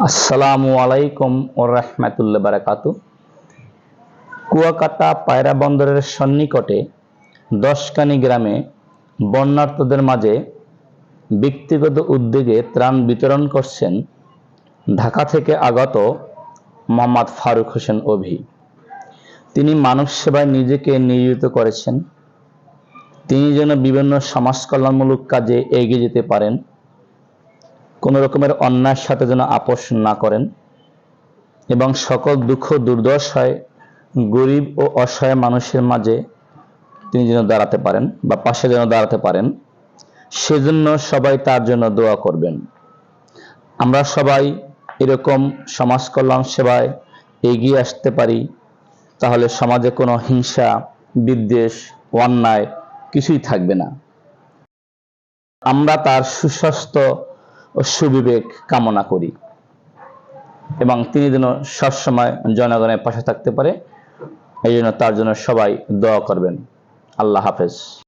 আসসালামু আলাইকুম ওয়া রাহমাতুল্লাহি ওয়া বারাকাতুহু। কুয়াকাটা পায়রা বন্দরের সন্নিকটে দশকানি গ্রামে বন্যার্তদের মাঝে ব্যক্তিগত উদ্যোগে ত্রাণ বিতরণ করছেন ঢাকা থেকে আগত মোহাম্মদ ফারুক হোসেন অভি। তিনি মানব সেবায় নিজেকে নিয়োজিত করেছেন। তিনি যেন বিভিন্ন সমাজ কল্যাণমূলক কাজে এগিয়ে যেতে পারেন, কোনো রকমের অন্যায়ের সাথে যেন আপোষ না করেন এবং সকল দুঃখ দুর্দশায় গরিব ও অসহায় মানুষের মাঝে তিনি যেন দাঁড়াতে পারেন বা পাশে যেন দাঁড়াতে পারেন, সেজন্য সবাই তার জন্য দোয়া করবেন। আমরা সবাই এরকম সমাজ কল্যাণ সেবায় এগিয়ে আসতে পারি, তাহলে সমাজে কোনো হিংসা, বিদ্বেষ, অন্যায় কিছুই থাকবে না। আমরা তার সুস্বাস্থ্য ও সুবিবেক কামনা করি এবং তিনি যেন সবসময় জনগণের পাশে থাকতে পারে, এই জন্য তার জন্য সবাই দোয়া করবেন। আল্লাহ হাফেজ।